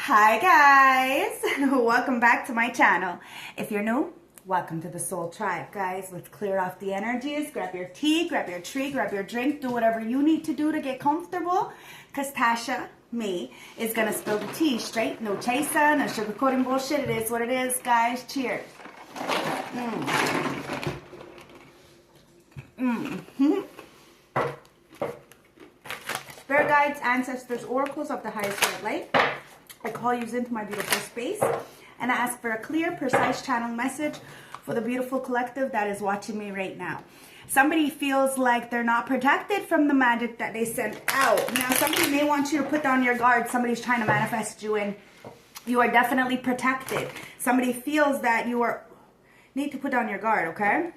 Hi guys, welcome back to my channel. If you're new, welcome to the Soul Tribe. Guys, let's clear off the energies. Grab your tea, grab your tree, grab your drink, do whatever you need to do to get comfortable, because Tasha, me, is gonna spill the tea straight. No chaser, no sugarcoating bullshit. It is what it is, guys. Cheers. Spirit guides, ancestors, oracles of the highest red light, I call you into my beautiful space and I ask for a clear, precise channel message for the beautiful collective that is watching me right now. Somebody feels like they're not protected from the magic that they send out. Now, somebody may want you to put down your guard. Somebody's trying to manifest you in. You are definitely protected. Somebody feels that you need to put down your guard, okay?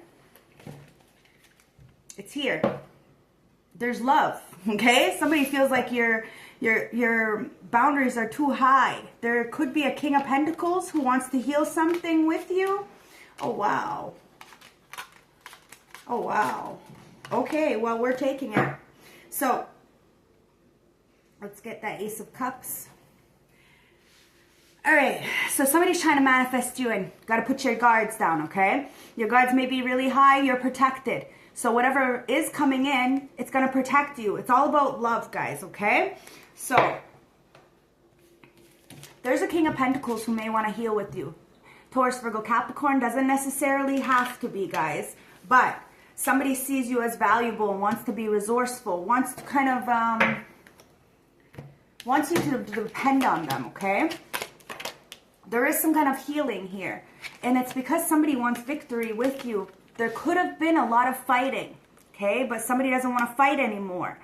It's here. There's love, okay? Somebody feels like your boundaries are too high. There could be a King of Pentacles who wants to heal something with you. Oh, wow. Oh, wow. Okay, well, we're taking it. So, let's get that Ace of Cups. All right, so somebody's trying to manifest you and got to put your guards down, okay? Your guards may be really high. You're protected. So whatever is coming in, it's going to protect you. It's all about love, guys, okay? So, there's a King of Pentacles who may want to heal with you. Taurus, Virgo, Capricorn doesn't necessarily have to be, guys. But somebody sees you as valuable and wants to be resourceful, wants to kind of, wants you to depend on them, okay? There is some kind of healing here. And it's because somebody wants victory with you. There could have been a lot of fighting, okay? But somebody doesn't want to fight anymore.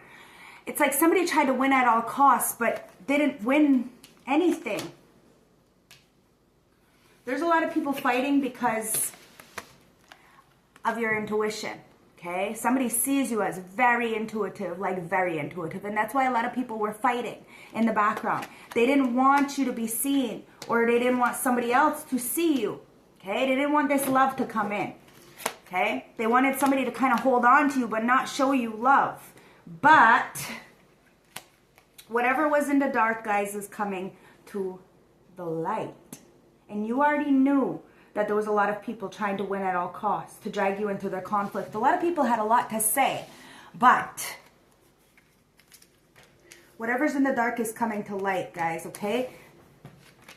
It's like somebody tried to win at all costs, but didn't win anything. There's a lot of people fighting because of your intuition, okay? Somebody sees you as very intuitive, and that's why a lot of people were fighting in the background. They didn't want you to be seen, or they didn't want somebody else to see you, okay? They didn't want this love to come in. Okay, they wanted somebody to kind of hold on to you but not show you love. But whatever was in the dark, guys, is coming to the light. And you already knew that there was a lot of people trying to win at all costs, to drag you into their conflict. A lot of people had a lot to say. But whatever's in the dark is coming to light, guys, okay?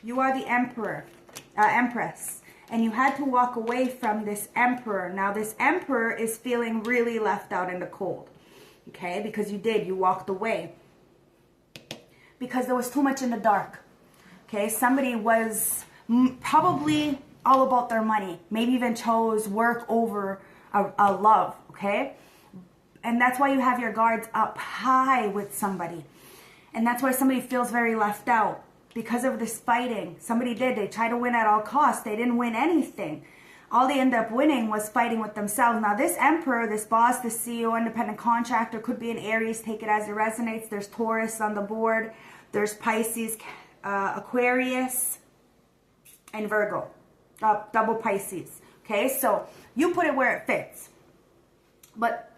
You are the Empress. And you had to walk away from this emperor. Now, this emperor is feeling really left out in the cold. Okay? Because you walked away. Because there was too much in the dark. Okay? Somebody was probably all about their money. Maybe even chose work over a love. Okay? And that's why you have your guards up high with somebody. And that's why somebody feels very left out. Because of this fighting, they tried to win at all costs. They didn't win anything. All they ended up winning was fighting with themselves. Now, this emperor, this boss, this CEO, independent contractor, could be an Aries. Take it as it resonates. There's Taurus on the board. There's Pisces, Aquarius, and Virgo. Double Pisces. Okay, so you put it where it fits. But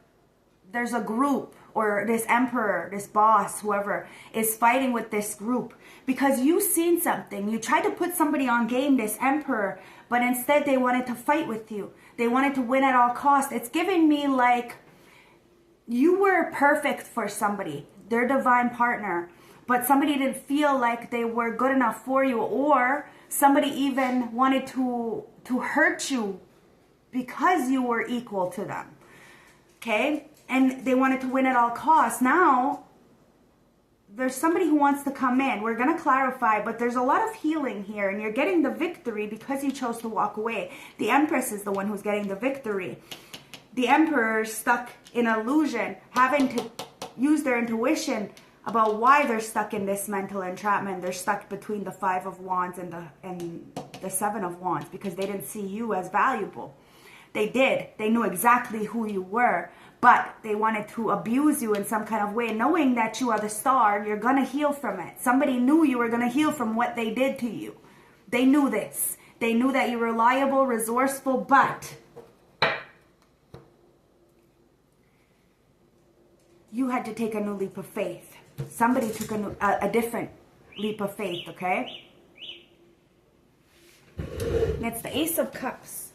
there's a group, or this emperor, this boss, whoever, is fighting with this group. Because you've seen something. You tried to put somebody on game, this emperor, but instead they wanted to fight with you. They wanted to win at all costs. It's giving me like you were perfect for somebody, their divine partner, but somebody didn't feel like they were good enough for you, or somebody even wanted to hurt you because you were equal to them. Okay? And they wanted to win at all costs. Now, there's somebody who wants to come in. We're going to clarify, but there's a lot of healing here, and you're getting the victory because you chose to walk away. The Empress is the one who's getting the victory. The Emperor's stuck in illusion, having to use their intuition about why they're stuck in this mental entrapment. They're stuck between the Five of Wands and the Seven of Wands because they didn't see you as valuable. They did. They knew exactly who you were. But they wanted to abuse you in some kind of way. Knowing that you are the star, you're going to heal from it. Somebody knew you were going to heal from what they did to you. They knew this. They knew that you were reliable, resourceful, but you had to take a new leap of faith. Somebody took a different leap of faith, okay? And it's the Ace of Cups.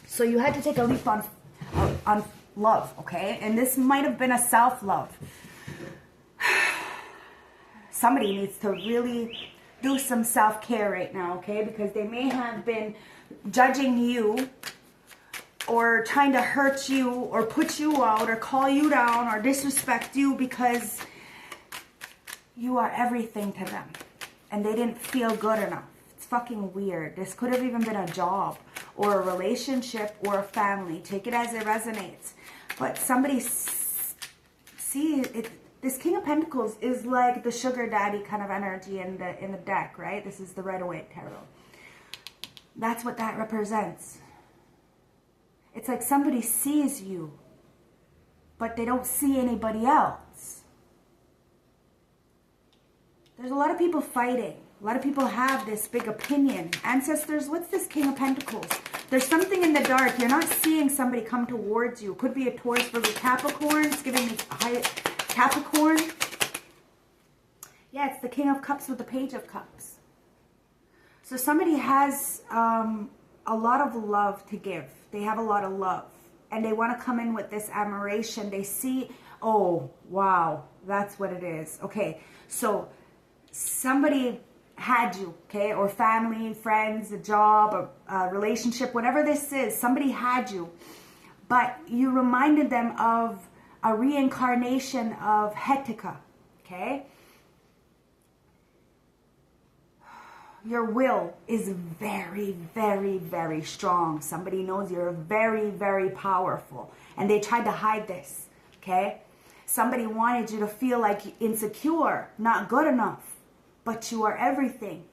So you had to take a leap on love, okay? And this might have been a self-love. Somebody needs to really do some self-care right now, okay? Because they may have been judging you or trying to hurt you or put you out or call you down or disrespect you because you are everything to them. And they didn't feel good enough. It's fucking weird. This could have even been a job or a relationship or a family. Take it as it resonates. But somebody see it. This King of Pentacles is like the sugar daddy kind of energy in the deck, right? This is the Rider-Waite Tarot. That's what that represents. It's like somebody sees you, but they don't see anybody else. There's a lot of people fighting. A lot of people have this big opinion. Ancestors, what's this King of Pentacles? There's something in the dark. You're not seeing somebody come towards you. Could be a Taurus for the Capricorn. It's giving me a high Capricorn. Yeah, it's the King of Cups with the Page of Cups. So somebody has a lot of love to give. They have a lot of love. And they want to come in with this admiration. They see, oh, wow, that's what it is. Okay, so somebody had you, okay, or family, friends, a job, a relationship, whatever this is, somebody had you, but you reminded them of a reincarnation of hecate, okay? Your will is very, very, very strong. Somebody knows you're very, very powerful, and they tried to hide this, okay? Somebody wanted you to feel like insecure, not good enough. But you are everything.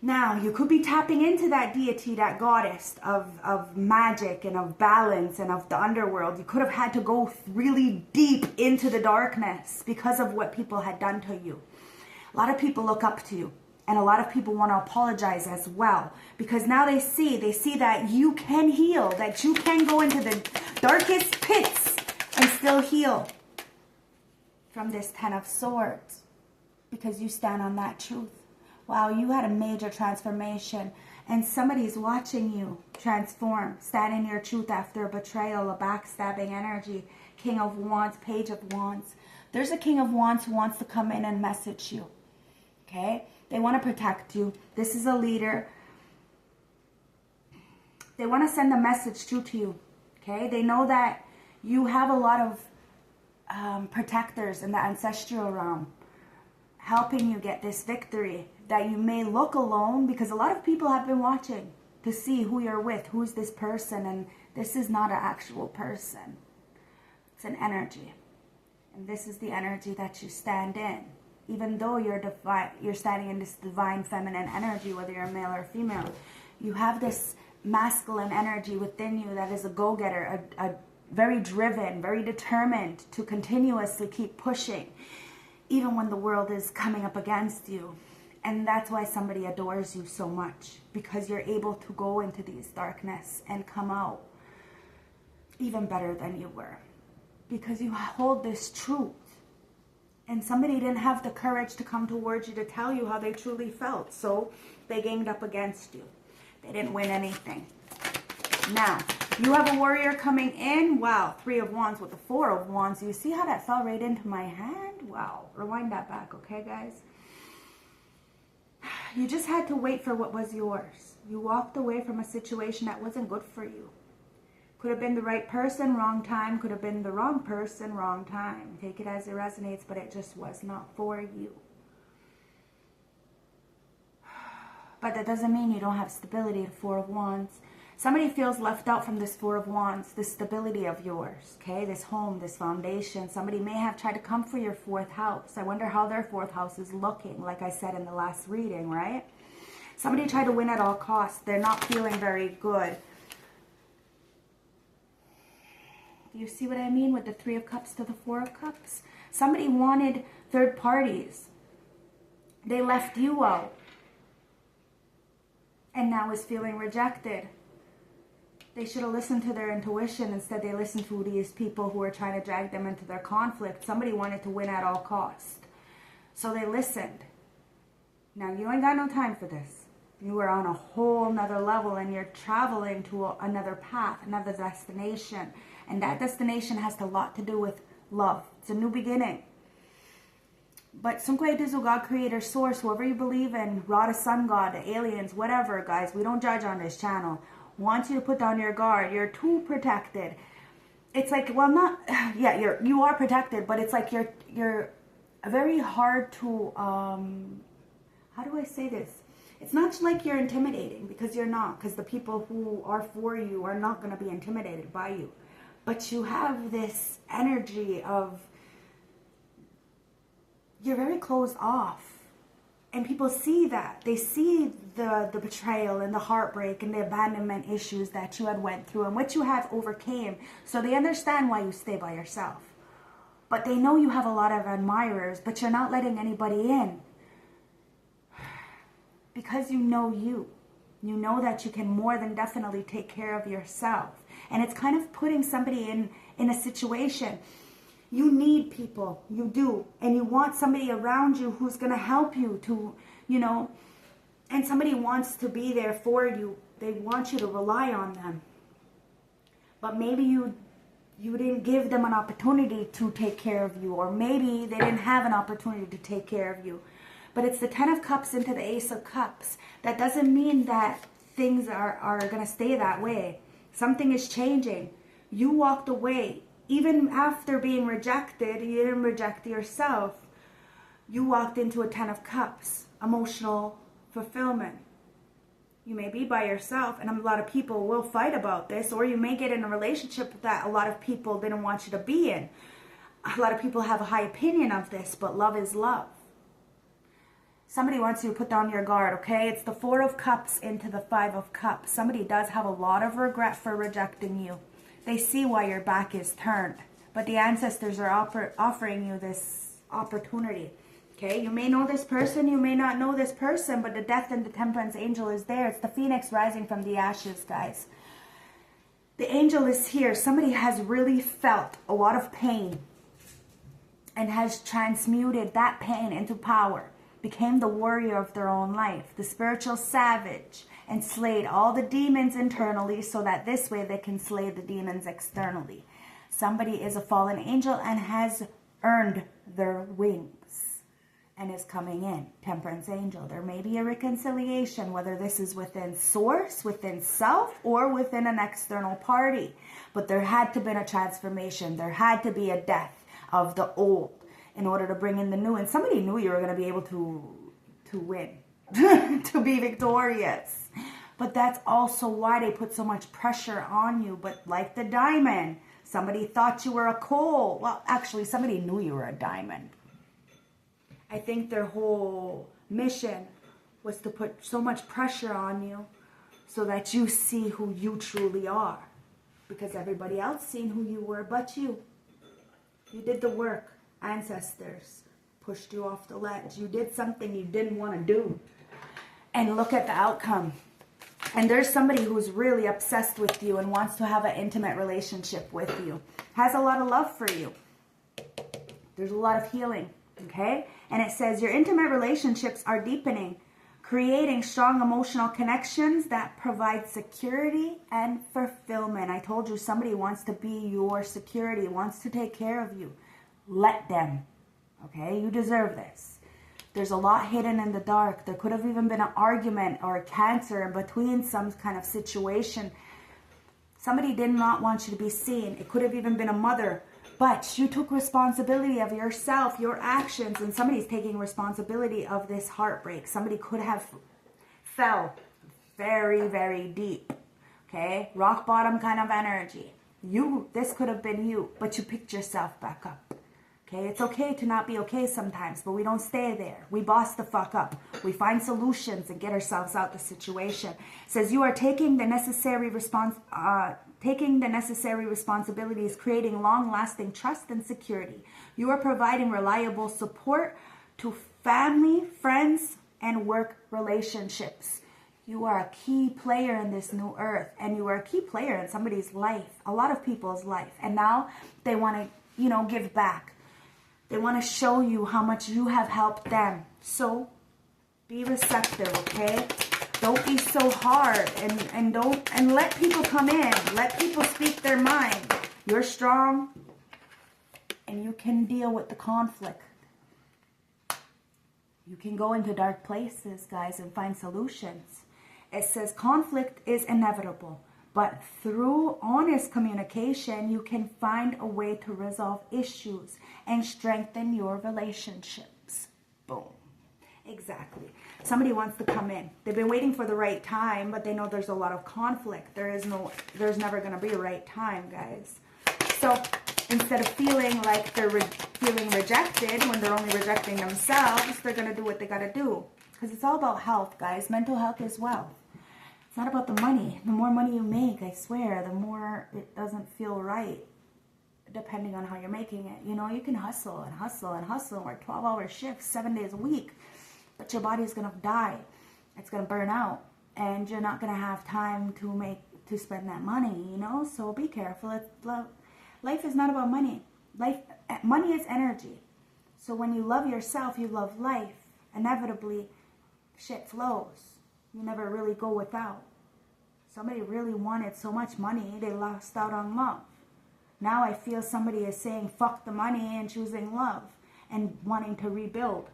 Now, you could be tapping into that deity, that goddess of magic and of balance and of the underworld. You could have had to go really deep into the darkness because of what people had done to you. A lot of people look up to you. And a lot of people want to apologize as well. Because now they see that you can heal. That you can go into the darkest pits and still heal from this Ten of Swords. Because you stand on that truth. Wow, you had a major transformation. And somebody's watching you transform. Stand in your truth after a betrayal, a backstabbing energy. King of Wands, Page of Wands. There's a King of Wands who wants to come in and message you. Okay? They want to protect you. This is a leader. They want to send a message through to you. Okay? They know that you have a lot of protectors in the ancestral realm, helping you get this victory, that you may look alone, because a lot of people have been watching to see who you're with, who's this person, and this is not an actual person. It's an energy. And this is the energy that you stand in. Even though you're standing in this divine feminine energy, whether you're male or female, you have this masculine energy within you that is a go-getter, a very driven, very determined to continuously keep pushing, even when the world is coming up against you. And that's why somebody adores you so much, because you're able to go into these darkness and come out even better than you were, because you hold this truth. And somebody didn't have the courage to come towards you to tell you how they truly felt, so they ganged up against you. They didn't win anything. Now, you have a warrior coming in. Wow, 3 of Wands with the 4 of Wands. You see how that fell right into my hand? Wow, rewind that back, okay, guys? You just had to wait for what was yours. You walked away from a situation that wasn't good for you. Could have been the right person, wrong time. Could have been the wrong person, wrong time. Take it as it resonates, but it just was not for you. But that doesn't mean you don't have stability. The 4 of Wands. Somebody feels left out from this 4 of Wands, this stability of yours, okay? This home, this foundation. Somebody may have tried to come for your 4th house. I wonder how their 4th house is looking, like I said in the last reading, right? Somebody tried to win at all costs. They're not feeling very good. Do you see what I mean with the 3 of Cups to the 4 of Cups? Somebody wanted third parties. They left you out. And now is feeling rejected. They should have listened to their intuition. Instead, they listened to these people who were trying to drag them into their conflict. Somebody wanted to win at all costs. So they listened. Now, you ain't got no time for this. You are on a whole nother level, and you're traveling to another path, another destination. And that destination has a lot to do with love. It's a new beginning. But Sunkwe Dizu, God, creator, source, whoever you believe in, Rada, sun god, the aliens, whatever, guys, we don't judge on this channel. Wants you to put down your guard. You're too protected. It's like, well, not, yeah, you are protected, but it's like you're very hard to, how do I say this? It's not like you're intimidating, because you're not, because the people who are for you are not going to be intimidated by you. But you have this energy of, you're very closed off. And people see that. They see the betrayal and the heartbreak and the abandonment issues that you had went through and what you have overcame. So they understand why you stay by yourself. But they know you have a lot of admirers, but you're not letting anybody in. Because you know you. You know that you can more than definitely take care of yourself. And it's kind of putting somebody in a situation. You need people, you do, and you want somebody around you who's going to help you to, you know, and somebody wants to be there for you. They want you to rely on them. But maybe you didn't give them an opportunity to take care of you, or maybe they didn't have an opportunity to take care of you. But it's the 10 of Cups into the Ace of Cups. That doesn't mean that things are going to stay that way. Something is changing. You walked away. Even after being rejected, you didn't reject yourself. You walked into a 10 of Cups, emotional fulfillment. You may be by yourself, and a lot of people will fight about this, or you may get in a relationship that a lot of people didn't want you to be in. A lot of people have a high opinion of this, but love is love. Somebody wants you to put down your guard, okay? It's the 4 of Cups into the 5 of Cups. Somebody does have a lot of regret for rejecting you. They see why your back is turned. But the ancestors are offering you this opportunity. Okay, you may know this person, you may not know this person, but the Death and the Temperance angel is there. It's the phoenix rising from the ashes, guys. The angel is here. Somebody has really felt a lot of pain and has transmuted that pain into power. Became the warrior of their own life, the spiritual savage, and slayed all the demons internally so that this way they can slay the demons externally. Somebody is a fallen angel and has earned their wings and is coming in. Temperance angel. There may be a reconciliation, whether this is within source, within self, or within an external party. But there had to be a transformation. There had to be a death of the old in order to bring in the new. And somebody knew you were going to be able to win, to be victorious. But that's also why they put so much pressure on you. But like the diamond, somebody thought you were a coal. Well, actually, somebody knew you were a diamond. I think their whole mission was to put so much pressure on you so that you see who you truly are. Because everybody else seen who you were but you. You did the work. Ancestors pushed you off the ledge. You did something you didn't want to do. And look at the outcome. And there's somebody who's really obsessed with you and wants to have an intimate relationship with you. Has a lot of love for you. There's a lot of healing. Okay? And it says your intimate relationships are deepening, creating strong emotional connections that provide security and fulfillment. I told you somebody wants to be your security, wants to take care of you. Let them. Okay? You deserve this. There's a lot hidden in the dark. There could have even been an argument or a cancer in between, some kind of situation. Somebody did not want you to be seen. It could have even been a mother. But you took responsibility of yourself, your actions, and somebody's taking responsibility of this heartbreak. Somebody could have fell very, very deep. Okay? Rock bottom kind of energy. This could have been you, but you picked yourself back up. Okay, it's okay to not be okay sometimes, but we don't stay there. We boss the fuck up. We find solutions and get ourselves out the situation. It says you are taking the necessary responsibilities, creating long-lasting trust and security. You are providing reliable support to family, friends, and work relationships. You are a key player in this new earth, and you are a key player in somebody's life, a lot of people's life. And now they want to, you know, give back. They want to show you how much you have helped them. So be receptive, okay? Don't be so hard, and let people come in. Let people speak their mind. You're strong, and you can deal with the conflict. You can go into dark places, guys, and find solutions. It says conflict is inevitable, but through honest communication, you can find a way to resolve issues and strengthen your relationships. Boom. Exactly. Somebody wants to come in. They've been waiting for the right time, but they know there's a lot of conflict. There's never going to be a right time, guys. So instead of feeling like they're feeling rejected when they're only rejecting themselves, they're going to do what they got to do. Because it's all about health, guys. Mental health is wealth. It's not about the money. The more money you make, I swear, the more it doesn't feel right, depending on how you're making it. You know, you can hustle and hustle and hustle and work 12-hour shifts, 7 days a week, but your body is going to die. It's going to burn out, and you're not going to have time to spend that money, you know? So be careful. Life is not about money. Money is energy. So when you love yourself, you love life. Inevitably, shit flows. You never really go without. Somebody really wanted so much money, they lost out on love. Now I feel somebody is saying fuck the money and choosing love and wanting to rebuild.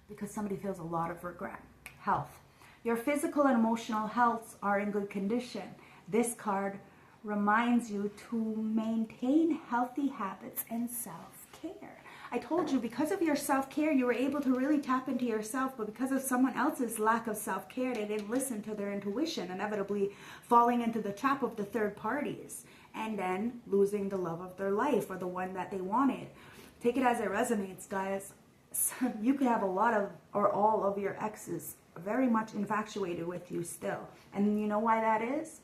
Because somebody feels a lot of regret. Health. Your physical and emotional health are in good condition. This card reminds you to maintain healthy habits and self-care. I told you, because of your self-care, you were able to really tap into yourself, but because of someone else's lack of self-care, they didn't listen to their intuition, inevitably falling into the trap of the third parties, and then losing the love of their life, or the one that they wanted. Take it as it resonates, guys. You could have a lot of, or all of your exes very much infatuated with you still. And you know why that is?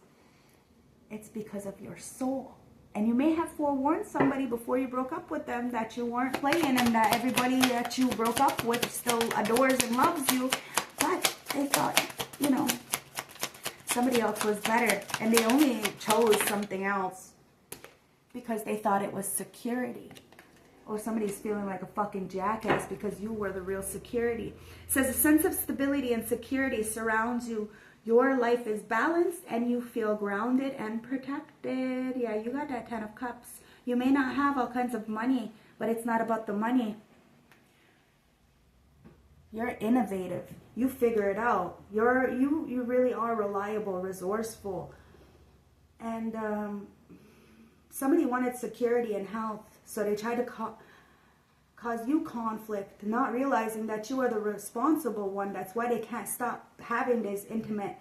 It's because of your soul. And you may have forewarned somebody before you broke up with them that you weren't playing, and that everybody that you broke up with still adores and loves you. But they thought, you know, somebody else was better. And they only chose something else because they thought it was security. Or somebody's feeling like a fucking jackass because you were the real security. It says a sense of stability and security surrounds you. Your life is balanced and you feel grounded and protected. Yeah, you got that 10 of Cups. You may not have all kinds of money, but it's not about the money. You're innovative. You figure it out. You really are reliable, resourceful. And somebody wanted security and health, so they tried to cause you conflict, not realizing that you are the responsible one. That's why they can't stop having these intimate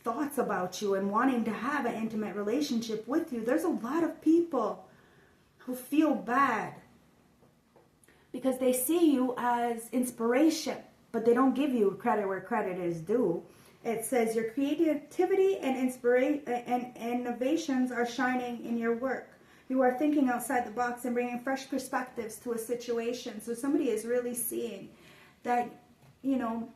thoughts about you and wanting to have an intimate relationship with you. There's a lot of people who feel bad because they see you as inspiration, but they don't give you credit where credit is due. It says your creativity and inspiration and innovations are shining in your work. You are thinking outside the box and bringing fresh perspectives to a situation. So somebody is really seeing that, you know,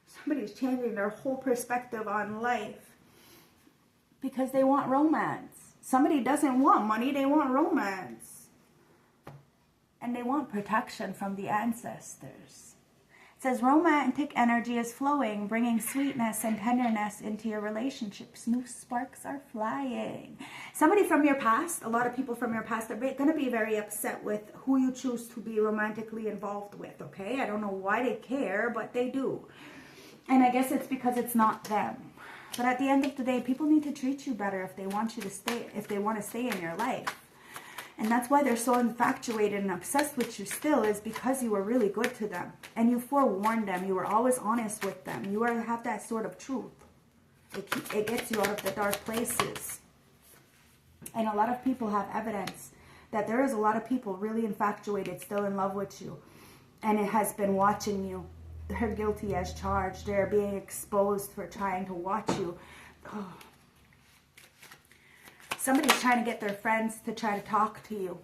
somebody's changing their whole perspective on life because they want romance. Somebody doesn't want money, they want romance. And they want protection from the ancestors. It says romantic energy is flowing, bringing sweetness and tenderness into your relationships. New sparks are flying. Somebody from your past, a lot of people from your past are going to be very upset with who you choose to be romantically involved with, okay? I don't know why they care, but they do. And I guess it's because it's not them. But at the end of the day, people need to treat you better if they want you to stay, if they want to stay in your life. And that's why they're so infatuated and obsessed with you still, is because you were really good to them. And you forewarned them. You were always honest with them. You have that sort of truth. It gets you out of the dark places. And a lot of people have evidence that there is a lot of people really infatuated, still in love with you. And it has been watching you. They're guilty as charged. They're being exposed for trying to watch you. Oh. Somebody's trying to get their friends to try to talk to you.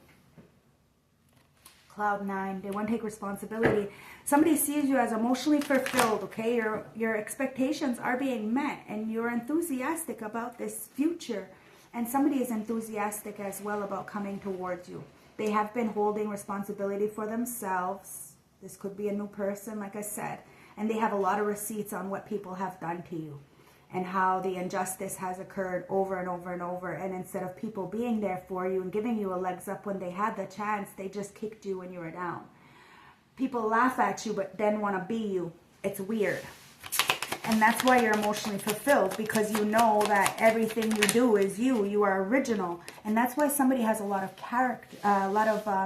Cloud 9. They want to take responsibility. Somebody sees you as emotionally fulfilled, okay? Your expectations are being met, and you're enthusiastic about this future. And somebody is enthusiastic as well about coming towards you. They have been holding responsibility for themselves. This could be a new person, like I said. And they have a lot of receipts on what people have done to you and how the injustice has occurred over and over and over. And instead of people being there for you and giving you a legs up when they had the chance, they just kicked you when you were down. People laugh at you but then want to be you. It's weird. And that's why you're emotionally fulfilled, because you know that everything you do is you. You are original. And that's why somebody has a lot of character,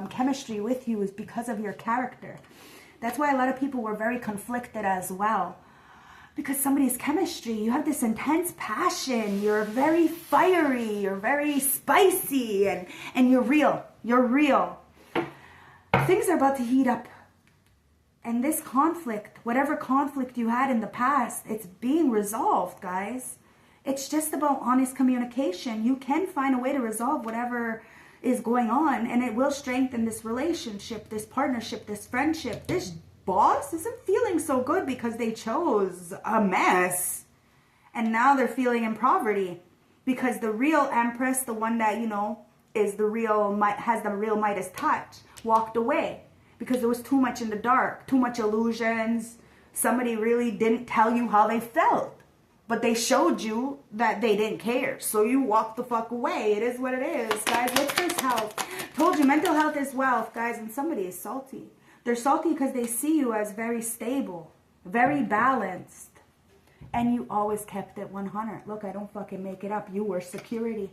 chemistry with you, is because of your character. That's why a lot of people were very conflicted as well. Because somebody's chemistry, you have this intense passion. You're very fiery. You're very spicy. And you're real. You're real. Things are about to heat up. And this conflict, whatever conflict you had in the past, it's being resolved, guys. It's just about honest communication. You can find a way to resolve whatever is going on, and it will strengthen this relationship, this partnership, this friendship. This boss isn't feeling so good because they chose a mess. And now they're feeling in poverty because the real Empress, the one that, you know, is the real, has the real Midas touch, walked away. Because there was too much in the dark, too much illusions. Somebody really didn't tell you how they felt. But they showed you that they didn't care. So you walked the fuck away. It is what it is, guys. What's this health? Told you, mental health is wealth, guys. And somebody is salty. They're salty because they see you as very stable, very balanced. And you always kept it 100. Look, I don't fucking make it up. You were security.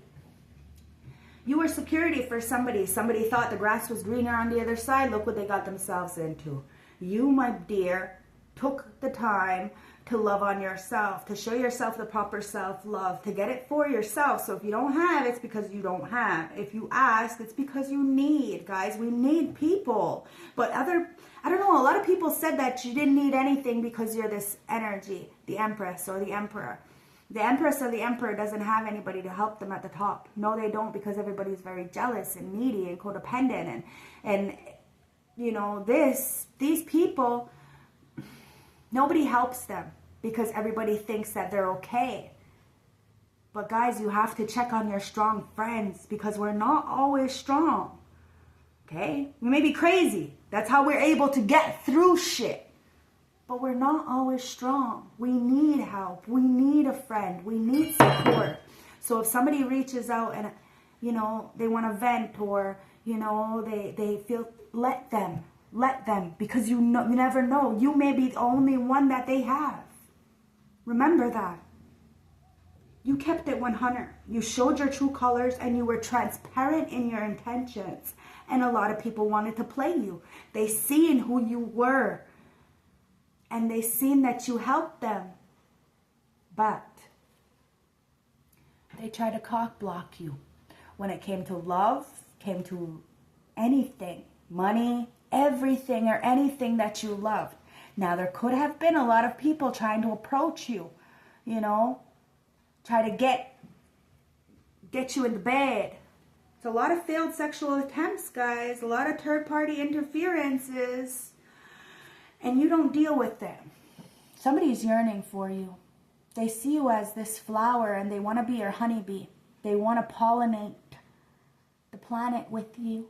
You were security for somebody. Somebody thought the grass was greener on the other side. Look what they got themselves into. You, my dear, took the time to love on yourself, to show yourself the proper self-love, to get it for yourself. So if you don't have, it's because you don't have. If you ask, it's because you need. Guys, we need people. But I don't know, a lot of people said that you didn't need anything because you're this energy, the Empress or the Emperor. The Empress or the Emperor doesn't have anybody to help them at the top. No, they don't, because everybody's very jealous and needy and codependent. And you know, these people, nobody helps them because everybody thinks that they're okay. But guys, you have to check on your strong friends because we're not always strong. Okay? We may be crazy. That's how we're able to get through shit. But we're not always strong. We need help. We need a friend. We need support. So if somebody reaches out and, you know, they want to vent or, you know, they feel, let them. Let them. Because you never know. You may be the only one that they have. Remember that. You kept it 100. You showed your true colors and you were transparent in your intentions. And a lot of people wanted to play you. They seen who you were. And they seen that you helped them. But they tried to cock block you. When it came to love, came to anything, money, everything or anything that you loved. Now there could have been a lot of people trying to approach you, you know, try to get you in the bed. It's a lot of failed sexual attempts, guys. A lot of third-party interferences. And you don't deal with them. Somebody's yearning for you. They see you as this flower and they want to be your honeybee. They want to pollinate the planet with you.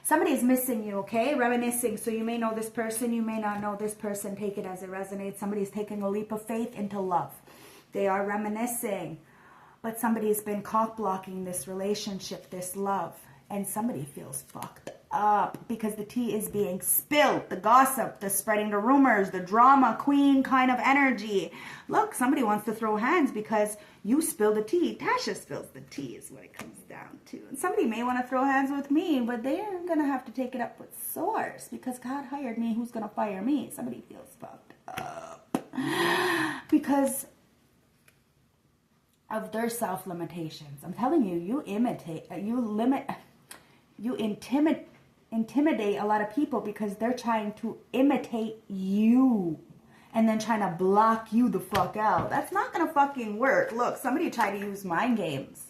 Somebody's missing you, okay? Reminiscing. So you may know this person, you may not know this person. Take it as it resonates. Somebody's taking a leap of faith into love. They are reminiscing. But somebody's been cock-blocking this relationship, this love. And somebody feels fucked up because the tea is being spilled. The gossip, the spreading the rumors, the drama queen kind of energy. Look, somebody wants to throw hands because you spill the tea. Tasha spills the tea is what it comes down to. And somebody may want to throw hands with me, but they're going to have to take it up with source because God hired me. Who's going to fire me? Somebody feels fucked up because of their self-limitations. I'm telling you, you intimidate a lot of people because they're trying to imitate you and then trying to block you the fuck out. That's not gonna fucking work. Look, somebody tried to use mind games.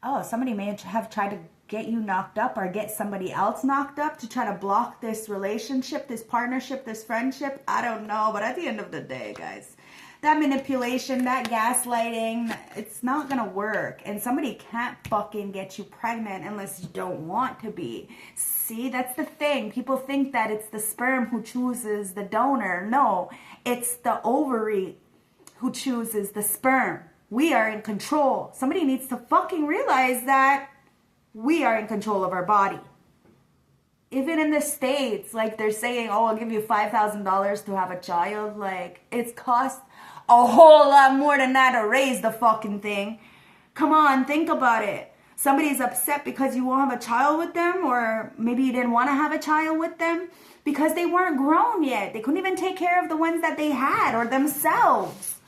Oh, somebody may have tried to get you knocked up or get somebody else knocked up to try to block this relationship, this partnership, this friendship. I don't know. But at the end of the day, guys, that manipulation, that gaslighting, it's not going to work. And somebody can't fucking get you pregnant unless you don't want to be. See, that's the thing. People think that it's the sperm who chooses the donor. No, it's the ovary who chooses the sperm. We are in control. Somebody needs to fucking realize that we are in control of our body. Even in the States, like they're saying, oh, I'll give you $5,000 to have a child. Like, it's cost a whole lot more than that to raise the fucking thing. Come on, think about it. Somebody's upset because you won't have a child with them, or maybe you didn't want to have a child with them because they weren't grown yet. They couldn't even take care of the ones that they had or themselves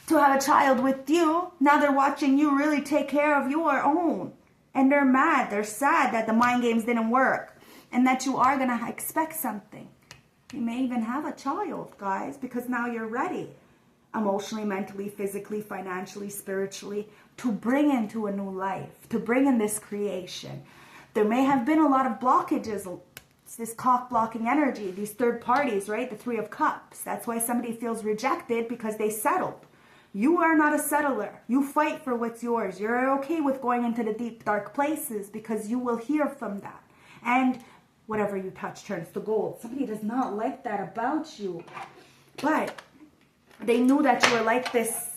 to have a child with you. Now they're watching you really take care of your own. And they're mad, they're sad that the mind games didn't work and that you are going to expect something. You may even have a child, guys, because now you're ready. Emotionally, mentally, physically, financially, spiritually, to bring into a new life, to bring in this creation. There may have been a lot of blockages, this cock-blocking energy, these third parties, right? The Three of Cups. That's why somebody feels rejected, because they settled. You are not a settler. You fight for what's yours. You're okay with going into the deep, dark places because you will hear from that. And whatever you touch turns to gold. Somebody does not like that about you. But they knew that you were like this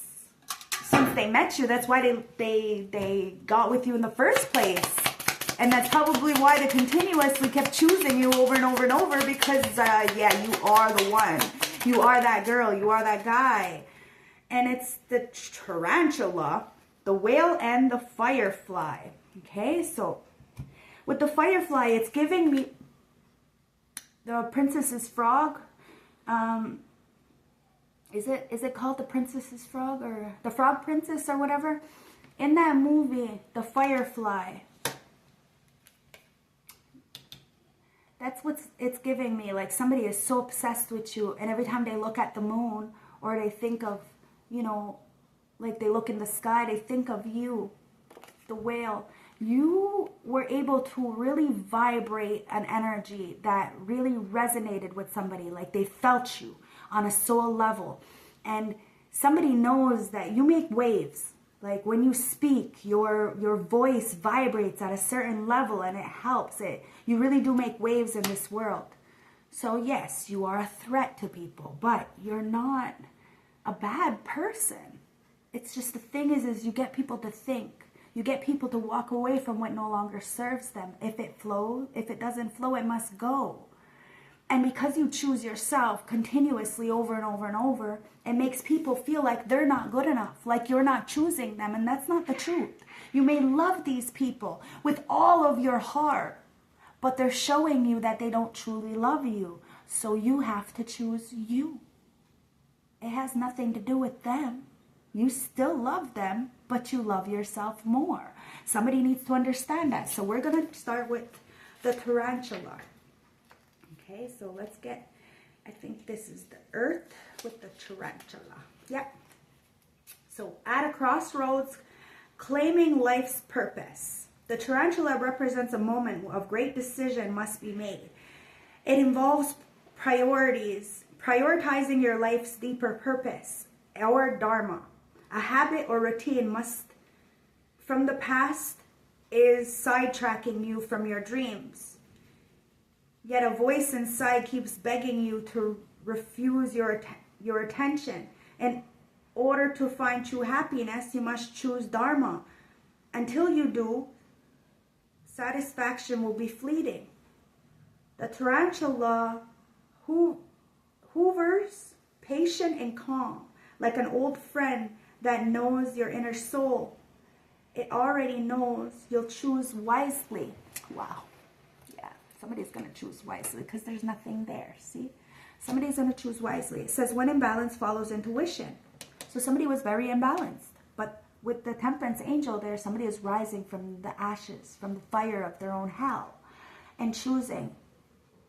since they met you. That's why they got with you in the first place. And that's probably why they continuously kept choosing you over and over and over, because, yeah, you are the one. You are that girl. You are that guy. And it's the tarantula, the whale, and the firefly. Okay, so with the firefly, it's giving me the princess's frog. Is it called the princess's frog, or the frog princess, or whatever? In that movie, the firefly. That's what it's giving me. Like, somebody is so obsessed with you, and every time they look at the moon, or they think of, you know, like they look in the sky, they think of you, the whale. You were able to really vibrate an energy that really resonated with somebody. Like, they felt you on a soul level. And somebody knows that you make waves. Like, when you speak, your voice vibrates at a certain level, and it helps it. You really do make waves in this world. So yes, you are a threat to people, but you're not a bad person. It's just, the thing is you get people to think. You get people to walk away from what no longer serves them. If it flows, if it doesn't flow, it must go. And because you choose yourself continuously over and over and over, it makes people feel like they're not good enough, like you're not choosing them, and that's not the truth. You may love these people with all of your heart, but they're showing you that they don't truly love you. So you have to choose you. It has nothing to do with them. You still love them, but you love yourself more. Somebody needs to understand that. So we're going to start with the tarantula. Okay, so let's get, I think this is the earth with the tarantula. Yep. So at a crossroads, claiming life's purpose. The tarantula represents a moment of great decision must be made. It involves priorities, prioritizing your life's deeper purpose or dharma. A habit or routine must from the past is sidetracking you from your dreams. Yet a voice inside keeps begging you to refuse your attention. In order to find true happiness, you must choose dharma. Until you do, satisfaction will be fleeting. The tarantula hoovers, patient and calm, like an old friend that knows your inner soul. It already knows you'll choose wisely. Wow. Yeah, somebody's going to choose wisely because there's nothing there, see? Somebody's going to choose wisely. It says, when imbalance follows intuition. So somebody was very imbalanced. But with the temperance angel there, somebody is rising from the ashes, from the fire of their own hell, and choosing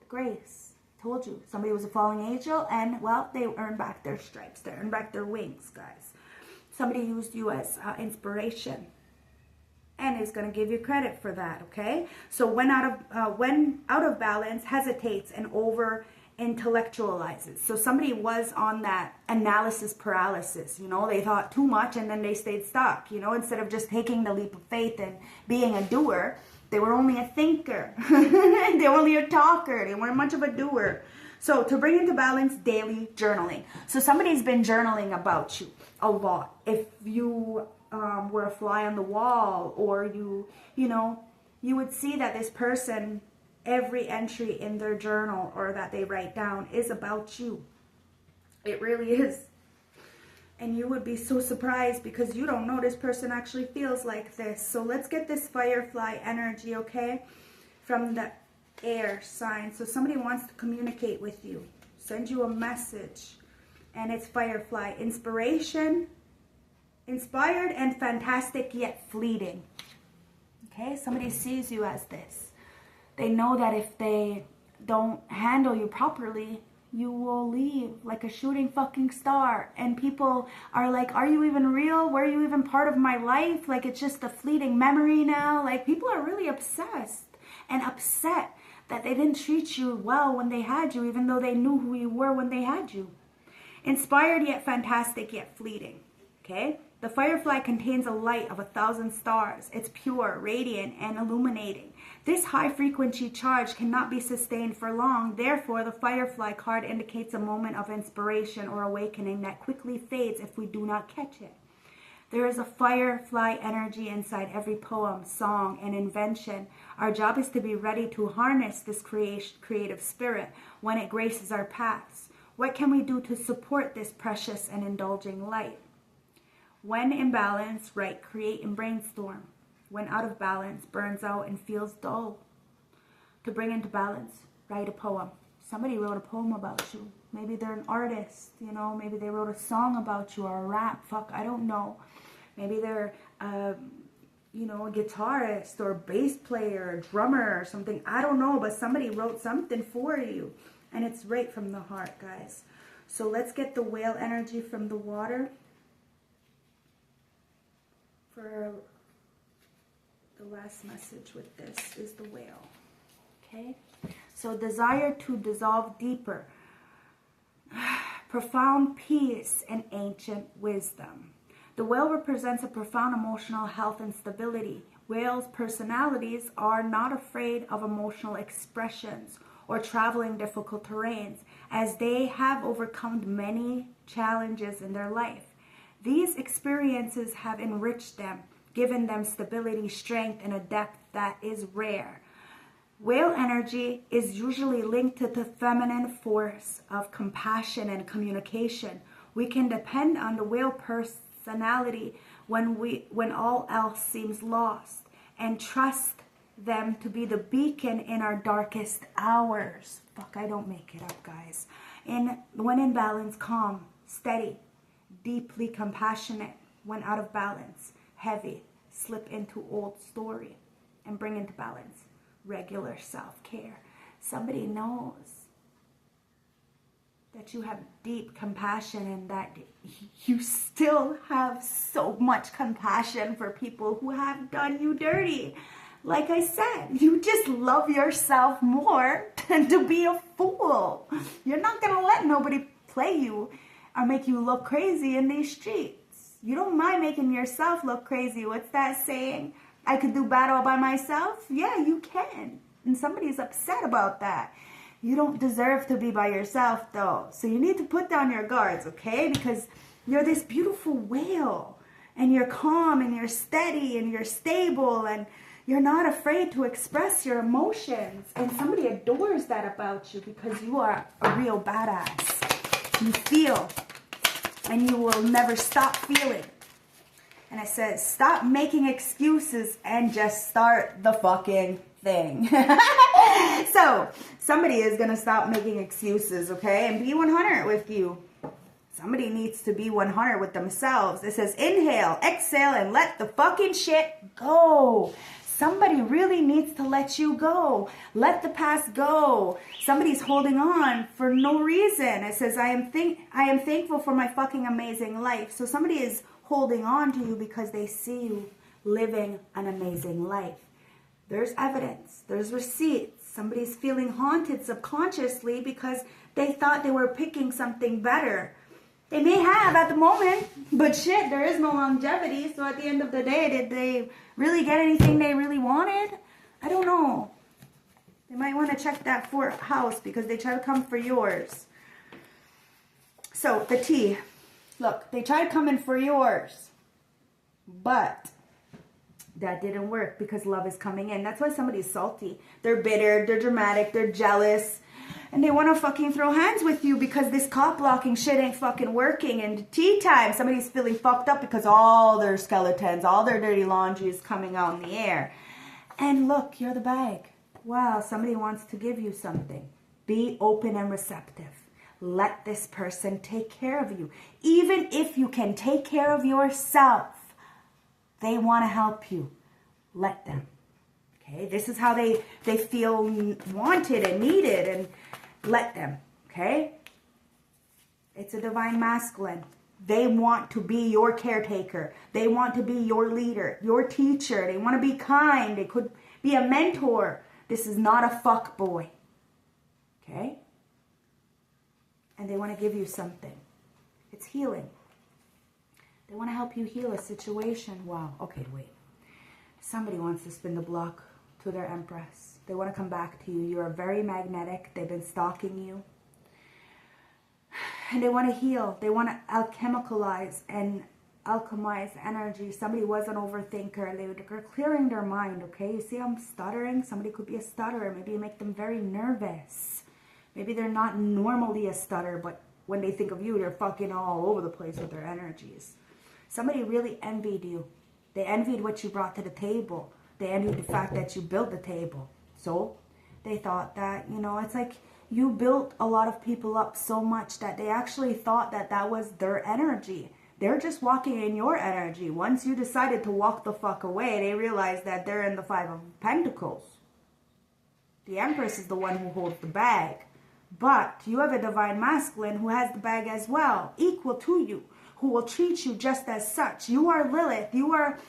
grace. Told you, somebody was a falling angel, and, well, they earned back their stripes. They earned back their wings, guys. Somebody used you as inspiration. and is going to give you credit for that, okay? So when out of balance, hesitates and over intellectualizes. So somebody was on that analysis paralysis, you know, they thought too much and then they stayed stuck, you know, instead of just taking the leap of faith and being a doer. They were only a thinker. They were only a talker. They weren't much of a doer. So to bring into balance, daily journaling. So somebody's been journaling about you a lot. If you were a fly on the wall, or you know, you would see that this person, every entry in their journal or that they write down is about you. It really is. And you would be so surprised because you don't know this person actually feels like this. So let's get this firefly energy, okay? From the air sign. So somebody wants to communicate with you, send you a message, and it's firefly. Inspiration, inspired and fantastic yet fleeting. Okay, somebody sees you as this. They know that if they don't handle you properly, you will leave like a shooting fucking star. And people are like, are you even real? Were you even part of my life? Like, it's just a fleeting memory now. Like, people are really obsessed and upset that they didn't treat you well when they had you, even though they knew who you were when they had you. Inspired yet fantastic yet fleeting. Okay? The firefly contains a light of 1,000 stars. It's pure, radiant, and illuminating. This high frequency charge cannot be sustained for long. Therefore, the firefly card indicates a moment of inspiration or awakening that quickly fades if we do not catch it. There is a firefly energy inside every poem, song, and invention. Our job is to be ready to harness this creative spirit when it graces our paths. What can we do to support this precious and indulging light? When in balance, write, create, and brainstorm. When out of balance, burns out and feels dull. To bring into balance, write a poem. Somebody wrote a poem about you. Maybe they're an artist, you know. Maybe they wrote a song about you or a rap. Fuck, I don't know. Maybe they're, you know, a guitarist or a bass player, or drummer or something. I don't know, but somebody wrote something for you. And it's right from the heart, guys. So let's get the whale energy from the water. For the last message with this is the whale. Okay? So desire to dissolve deeper. Profound peace and ancient wisdom. The whale represents a profound emotional health and stability. Whales' personalities are not afraid of emotional expressions or traveling difficult terrains, as they have overcome many challenges in their life. These experiences have enriched them, given them stability, strength, and a depth that is rare. Whale energy is usually linked to the feminine force of compassion and communication. We can depend on the whale personality when all else seems lost, and trust them to be the beacon in our darkest hours. Fuck, I don't make it up, guys. When in balance, calm, steady, deeply compassionate. When out of balance, heavy, slip into old story. And bring into balance, regular self-care. Somebody knows that you have deep compassion and that you still have so much compassion for people who have done you dirty. Like I said, you just love yourself more than to be a fool. You're not going to let nobody play you or make you look crazy in these streets. You don't mind making yourself look crazy. What's that saying? I could do battle by myself? Yeah, you can. And somebody's upset about that. You don't deserve to be by yourself, though. So you need to put down your guards, okay? Because you're this beautiful whale. And you're calm and you're steady and you're stable and you're not afraid to express your emotions. And somebody adores that about you because you are a real badass. You feel, and you will never stop feeling. And I said, stop making excuses and just start the fucking thing. So, somebody is going to stop making excuses, okay? And be 100 with you. Somebody needs to be 100 with themselves. It says, inhale, exhale, and let the fucking shit go. Somebody really needs to let you go. Let the past go. Somebody's holding on for no reason. It says, I am thankful for my fucking amazing life. So somebody is holding on to you because they see you living an amazing life. There's evidence. There's receipts. Somebody's feeling haunted subconsciously because they thought they were picking something better. They may have at the moment, but shit, there is no longevity. So at the end of the day, did they really get anything they really wanted? I don't know. They might want to check that fourth house because they try to come for yours. So the T. Look, they tried coming for yours. But that didn't work because love is coming in. That's why somebody's salty. They're bitter, they're dramatic, they're jealous. And they want to fucking throw hands with you because this cop blocking shit ain't fucking working. And tea time, somebody's feeling fucked up because all their skeletons, all their dirty laundry is coming out in the air. And look, you're the bag. Wow, somebody wants to give you something. Be open and receptive. Let this person take care of you. Even if you can take care of yourself, they want to help you. Let them. Okay, this is how they feel wanted and needed, and let them. Okay, it's a divine masculine. They want to be your caretaker. They want to be your leader, your teacher. They want to be kind. They could be a mentor. This is not a fuck boy. Okay, and they want to give you something. It's healing. They want to help you heal a situation. Wow. Okay, wait. Somebody wants to spin the block to their Empress. They want to come back to you. You're very magnetic. They've been stalking you. And they want to heal. They want to alchemicalize and alchemize energy. Somebody was an overthinker. They're clearing their mind, okay? You see I'm stuttering? Somebody could be a stutterer. Maybe you make them very nervous. Maybe they're not normally a stutter, but when they think of you, they're fucking all over the place with their energies. Somebody really envied you. They envied what you brought to the table. They envied the fact that you built the table. So they thought that, you know, it's like you built a lot of people up so much that they actually thought that that was their energy. They're just walking in your energy. Once you decided to walk the fuck away, they realized that they're in the Five of Pentacles. The Empress is the one who holds the bag. But you have a divine masculine who has the bag as well, equal to you, who will treat you just as such. You are Lilith. You are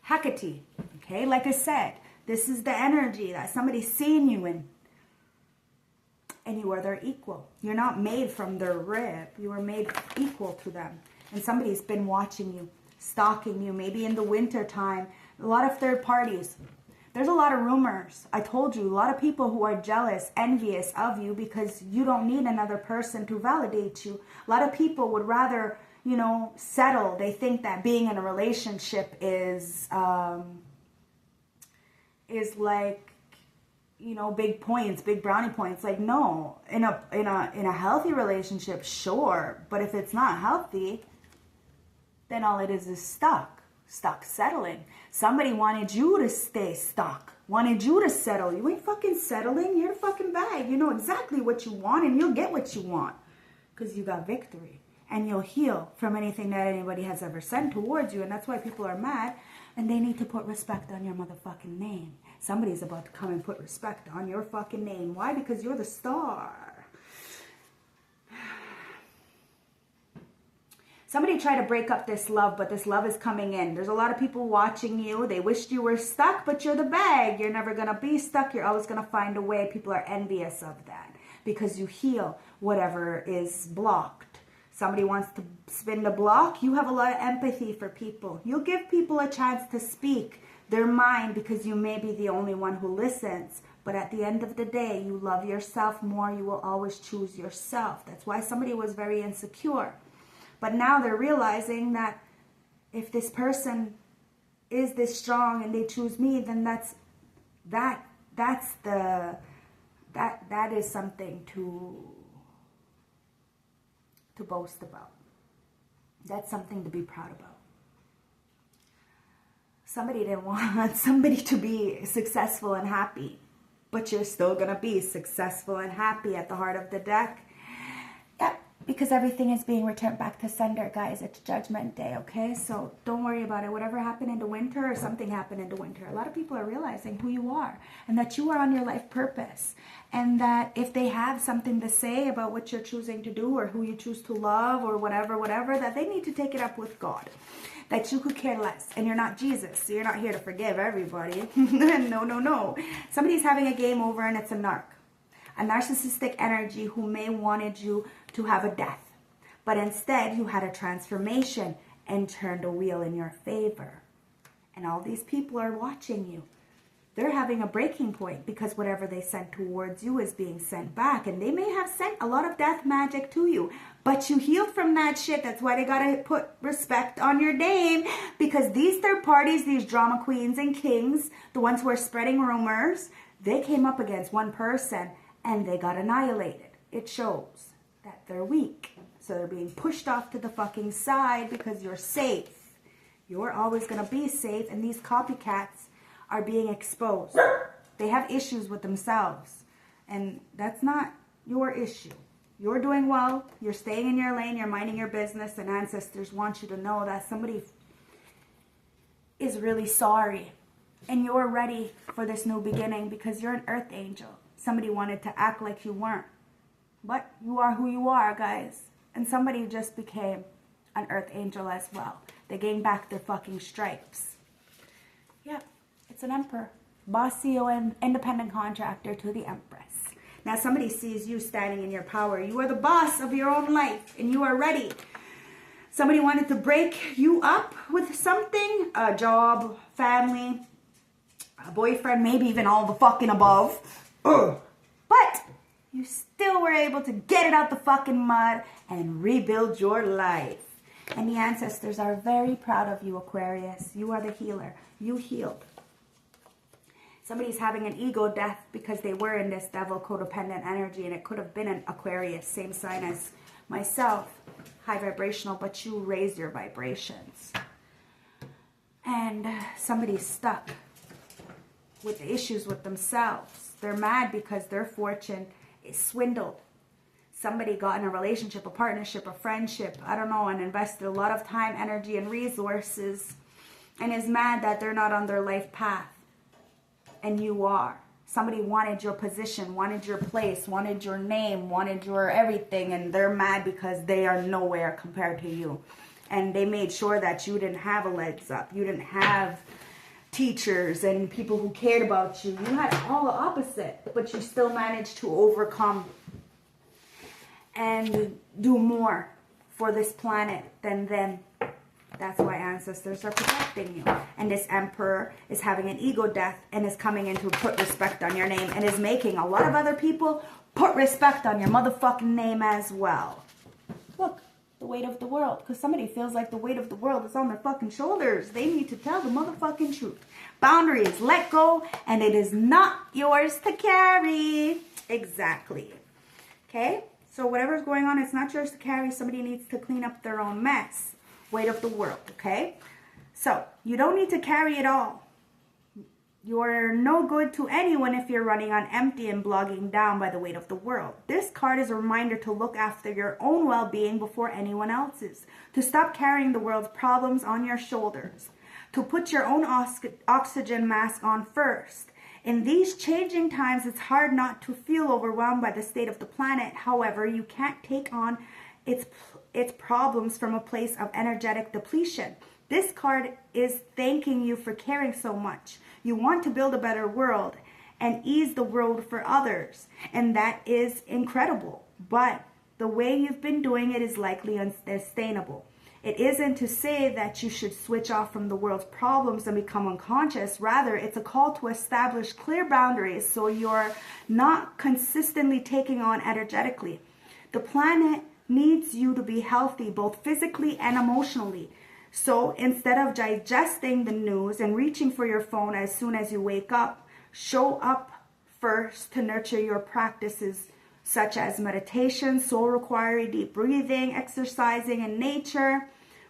Hecate. Okay, like I said, this is the energy that somebody's seeing you in. And you are their equal. You're not made from their rib. You are made equal to them. And somebody's been watching you, stalking you, maybe in the winter time. A lot of third parties. There's a lot of rumors. I told you, a lot of people who are jealous, envious of you because you don't need another person to validate you. A lot of people would rather, you know, settle. They think that being in a relationship is like, you know, big points, big brownie points. Like, no, in a healthy relationship, sure, but if it's not healthy, then all it is stuck settling. Somebody wanted you to stay stuck, wanted you to settle. You ain't fucking settling. You're the fucking bag. You know exactly what you want, and you'll get what you want because you got victory, and you'll heal from anything that anybody has ever sent towards you. And that's why people are mad, and they need to put respect on your motherfucking name. Somebody's about to come and put respect on your fucking name. Why? Because you're the star. Somebody tried to break up this love, but this love is coming in. There's a lot of people watching you. They wished you were stuck, but you're the bag. You're never going to be stuck. You're always going to find a way. People are envious of that because you heal whatever is blocked. Somebody wants to spin the block. You have a lot of empathy for people. You'll give people a chance to speak their mind because you may be the only one who listens. But at the end of the day, you love yourself more. You will always choose yourself. That's why somebody was very insecure. But now they're realizing that if this person is this strong and they choose me, then that is something to boast about. That's something to be proud about. Somebody didn't want somebody to be successful and happy, but you're still going to be successful and happy at the heart of the deck. Yep. Because everything is being returned back to sender, guys. It's Judgment Day, okay? So don't worry about it. Whatever happened in the winter or something happened in the winter. A lot of people are realizing who you are and that you are on your life purpose. And that if they have something to say about what you're choosing to do or who you choose to love or whatever, that they need to take it up with God. that you could care less. And you're not Jesus, so you're not here to forgive everybody. No, no, no. Somebody's having a game over and it's a narc. A narcissistic energy who may wanted you to have a death. But instead, you had a transformation and turned a wheel in your favor. And all these people are watching you. They're having a breaking point because whatever they sent towards you is being sent back. And they may have sent a lot of death magic to you. But you healed from that shit. That's why they got to put respect on your name. Because these third parties, these drama queens and kings, the ones who are spreading rumors, they came up against one person and they got annihilated. It shows that they're weak. So they're being pushed off to the fucking side because you're safe. You're always going to be safe. And these copycats are being exposed. They have issues with themselves. And that's not your issue. You're doing well. You're staying in your lane. You're minding your business. And ancestors want you to know that somebody is really sorry. And you're ready for this new beginning because you're an earth angel. Somebody wanted to act like you weren't. But you are who you are, guys. And somebody just became an earth angel as well. They gained back their fucking stripes. Yep. It's an emperor, boss, CEO, and independent contractor to the empress. Now somebody sees you standing in your power. You are the boss of your own life and you are ready. Somebody wanted to break you up with something, a job, family, a boyfriend, maybe even all the fucking above. Ugh. But you still were able to get it out the fucking mud and rebuild your life. And the ancestors are very proud of you, Aquarius. You are the healer. You healed. Somebody's having an ego death because they were in this devil codependent energy, and it could have been an Aquarius, same sign as myself, high vibrational, but you raised your vibrations. And somebody's stuck with issues with themselves. They're mad because their fortune is swindled. Somebody got in a relationship, a partnership, a friendship, I don't know, and invested a lot of time, energy, and resources, and is mad that they're not on their life path. And you are. Somebody wanted your position, wanted your place, wanted your name, wanted your everything, and they're mad because they are nowhere compared to you. And they made sure that you didn't have a legs up. You didn't have teachers and people who cared about you. You had all the opposite, but you still managed to overcome and do more for this planet than them. That's why ancestors are protecting you. And this emperor is having an ego death and is coming in to put respect on your name and is making a lot of other people put respect on your motherfucking name as well. Look, the weight of the world. Because somebody feels like the weight of the world is on their fucking shoulders. They need to tell the motherfucking truth. Boundaries, let go, and it is not yours to carry. Exactly. Okay? So whatever's going on, it's not yours to carry. Somebody needs to clean up their own mess. Weight of the world, okay? So, you don't need to carry it all. You're no good to anyone if you're running on empty and blogging down by the weight of the world. This card is a reminder to look after your own well-being before anyone else's. To stop carrying the world's problems on your shoulders. To put your own oxygen mask on first. In these changing times, it's hard not to feel overwhelmed by the state of the planet. However, you can't take on its problems from a place of energetic depletion. This card is thanking you for caring so much. You want to build a better world and ease the world for others. And that is incredible. But the way you've been doing it is likely unsustainable. It isn't to say that you should switch off from the world's problems and become unconscious. Rather, it's a call to establish clear boundaries so you're not consistently taking on energetically. The planet needs you to be healthy both physically and emotionally. So instead of digesting the news and reaching for your phone as soon as you wake up, show up first to nurture your practices such as meditation, soul inquiry, deep breathing, exercising in nature.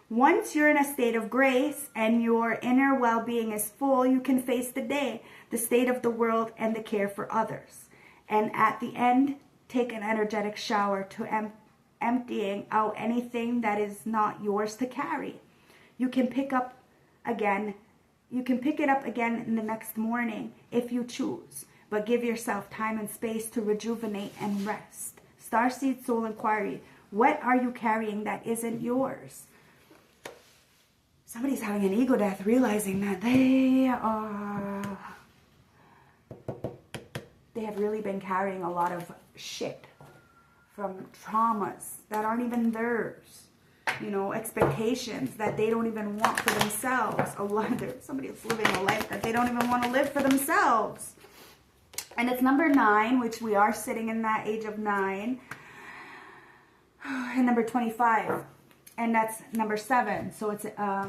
Once you're in a state of grace and your inner well-being is full, you can face the day, the state of the world, and the care for others. And at the end, take an energetic shower to emptying out anything that is not yours to carry. You can pick it up again in the next morning if you choose, but give yourself time and space to rejuvenate and rest. Starseed Soul Inquiry. What are you carrying that isn't yours? Somebody's having an ego death, realizing that they have really been carrying a lot of shit from traumas that aren't even theirs. You know, expectations that they don't even want for themselves. Somebody's living a life that they don't even want to live for themselves. And it's number 9, which we are sitting in that age of 9. And number 25. And that's number 7. So it's a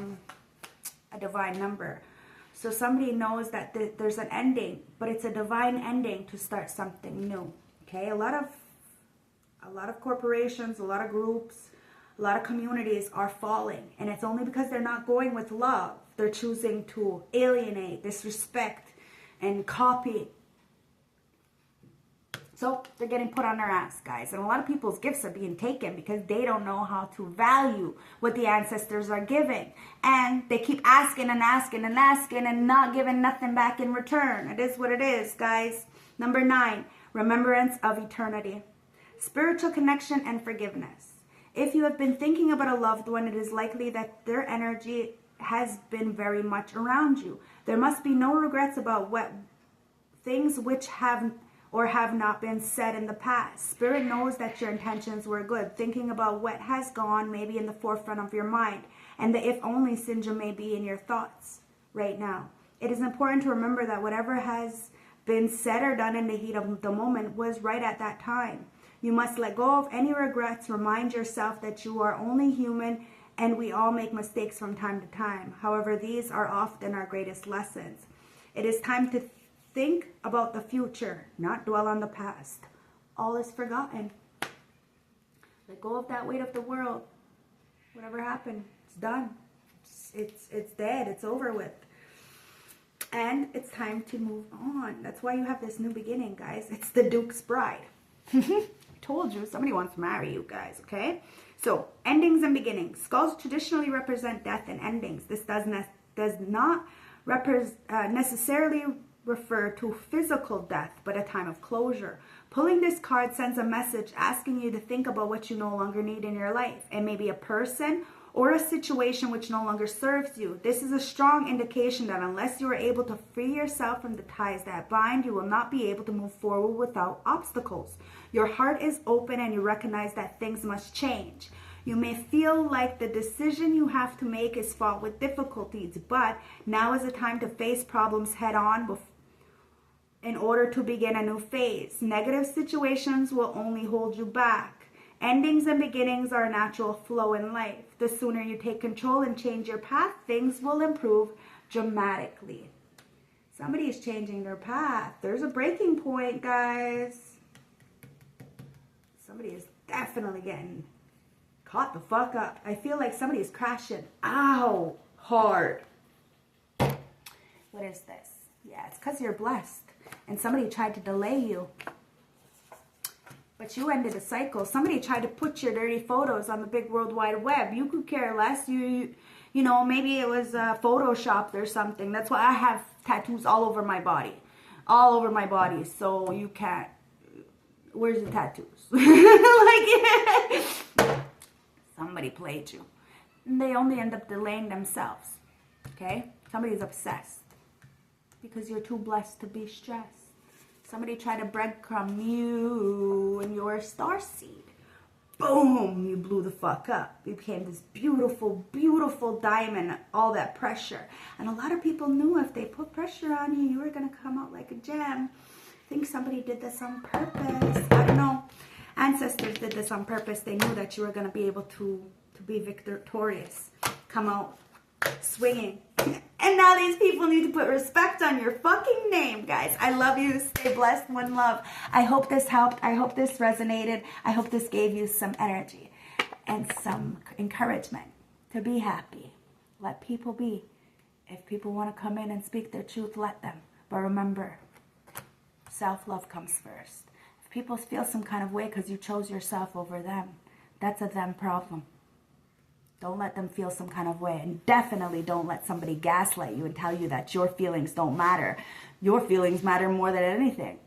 divine number. So somebody knows that there's an ending, but it's a divine ending to start something new. Okay? A lot of corporations, a lot of groups, a lot of communities are falling, and it's only because they're not going with love. They're choosing to alienate, disrespect, and copy. So they're getting put on their ass, guys. And a lot of people's gifts are being taken because they don't know how to value what the ancestors are giving. And they keep asking and asking and asking and not giving nothing back in return. It is what it is, guys. Number 9, remembrance of eternity. Spiritual connection and forgiveness. If you have been thinking about a loved one, it is likely that their energy has been very much around you. There must be no regrets about what things which have or have not been said in the past. Spirit knows that your intentions were good. Thinking about what has gone may be in the forefront of your mind, and the if only syndrome may be in your thoughts right now. It is important to remember that whatever has been said or done in the heat of the moment was right at that time. You must let go of any regrets. Remind yourself that you are only human and we all make mistakes from time to time. However, these are often our greatest lessons. It is time to think about the future, not dwell on the past. All is forgotten. Let go of that weight of the world. Whatever happened, it's done. It's dead. It's over with. And it's time to move on. That's why you have this new beginning, guys. It's the Duke's bride. Told you, somebody wants to marry you guys, okay? So, endings and beginnings. Skulls traditionally represent death and endings. This does not necessarily refer to physical death, but a time of closure. Pulling this card sends a message asking you to think about what you no longer need in your life. It may be a person or a situation which no longer serves you. This is a strong indication that unless you are able to free yourself from the ties that bind, you will not be able to move forward without obstacles. Your heart is open and you recognize that things must change. You may feel like the decision you have to make is fraught with difficulties, but now is the time to face problems head on in order to begin a new phase. Negative situations will only hold you back. Endings and beginnings are a natural flow in life. The sooner you take control and change your path, things will improve dramatically. Somebody is changing their path. There's a breaking point, guys. Somebody is definitely getting caught the fuck up. I feel like somebody is crashing. Ow, hard. What is this? Yeah, it's because you're blessed. And somebody tried to delay you. But you ended a cycle. Somebody tried to put your dirty photos on the big World Wide Web. You could care less. You know, maybe it was photoshopped or something. That's why I have tattoos all over my body. All over my body. So you can't. Where's the tattoos? Somebody played you. And they only end up delaying themselves. Okay? Somebody's obsessed. Because you're too blessed to be stressed. Somebody tried to breadcrumb you and your star seed. Boom! You blew the fuck up. You became this beautiful, beautiful diamond. All that pressure. And a lot of people knew if they put pressure on you, you were going to come out like a gem. I think somebody did this on purpose. I don't know. Ancestors did this on purpose. They knew that you were going to be able to be victorious. Come out swinging. And now these people need to put respect on your fucking name, guys. I love you. Stay blessed. One love. I hope this helped. I hope this resonated. I hope this gave you some energy and some encouragement to be happy. Let people be. If people want to come in and speak their truth, let them. But remember, self-love comes first. If people feel some kind of way because you chose yourself over them, that's a them problem. Don't let them feel some kind of way. And definitely don't let somebody gaslight you and tell you that your feelings don't matter. Your feelings matter more than anything.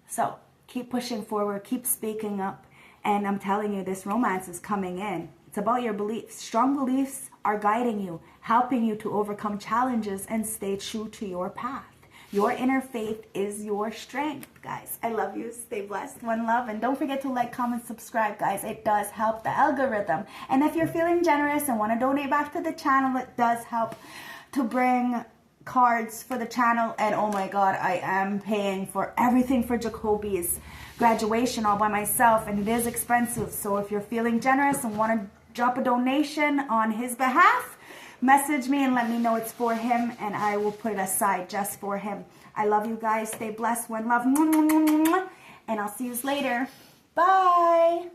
So keep pushing forward. Keep speaking up. And I'm telling you, this romance is coming in. It's about your beliefs. Strong beliefs are guiding you, helping you to overcome challenges and stay true to your path. Your inner faith is your strength, guys. I love you. Stay blessed. One love. And don't forget to like, comment, subscribe, guys. It does help the algorithm. And if you're feeling generous and want to donate back to the channel, it does help to bring cards for the channel. And oh my God, I am paying for everything for Jacoby's graduation all by myself. And it is expensive. So if you're feeling generous and want to drop a donation on his behalf, message me and let me know it's for him, and I will put it aside just for him. I love you guys. Stay blessed. One love. And I'll see you later. Bye.